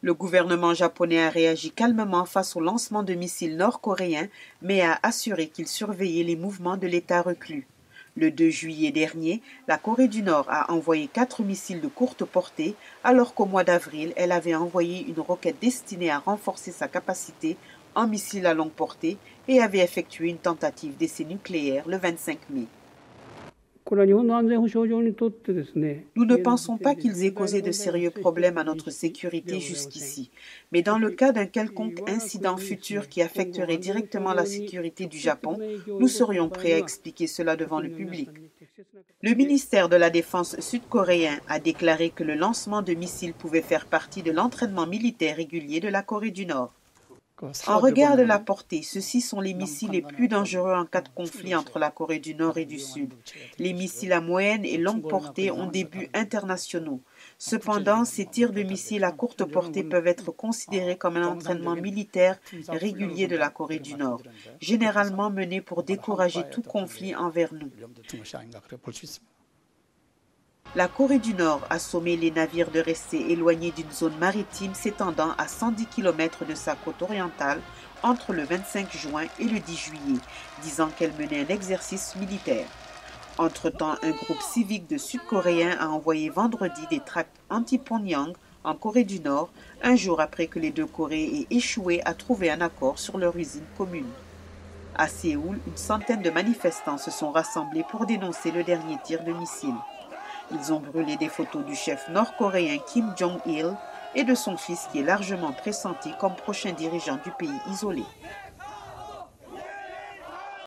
Le gouvernement japonais a réagi calmement face au lancement de missiles nord-coréens, mais a assuré qu'il surveillait les mouvements de l'État reclus. Le 2 juillet dernier, la Corée du Nord a envoyé 4 missiles de courte portée, alors qu'au mois d'avril, elle avait envoyé une roquette destinée à renforcer sa capacité en missiles à longue portée et avait effectué une tentative d'essai nucléaire le 25 mai. Nous ne pensons pas qu'ils aient causé de sérieux problèmes à notre sécurité jusqu'ici, mais dans le cas d'un quelconque incident futur qui affecterait directement la sécurité du Japon, nous serions prêts à expliquer cela devant le public. Le ministère de la Défense sud-coréen a déclaré que le lancement de missiles pouvait faire partie de l'entraînement militaire régulier de la Corée du Nord. En regard de la portée, ceux-ci sont les missiles les plus dangereux en cas de conflit entre la Corée du Nord et du Sud. Les missiles à moyenne et longue portée ont des buts internationaux. Cependant, ces tirs de missiles à courte portée peuvent être considérés comme un entraînement militaire régulier de la Corée du Nord, généralement mené pour décourager tout conflit envers nous. La Corée du Nord a sommé les navires de rester éloignés d'une zone maritime s'étendant à 110 km de sa côte orientale entre le 25 juin et le 10 juillet, disant qu'elle menait un exercice militaire. Entre-temps, un groupe civique de Sud-Coréens a envoyé vendredi des tracts anti-Pyongyang en Corée du Nord, un jour après que les deux Corées aient échoué à trouver un accord sur leur usine commune. À Séoul, une centaine de manifestants se sont rassemblés pour dénoncer le dernier tir de missile. Ils ont brûlé des photos du chef nord-coréen Kim Jong-il et de son fils qui est largement pressenti comme prochain dirigeant du pays isolé.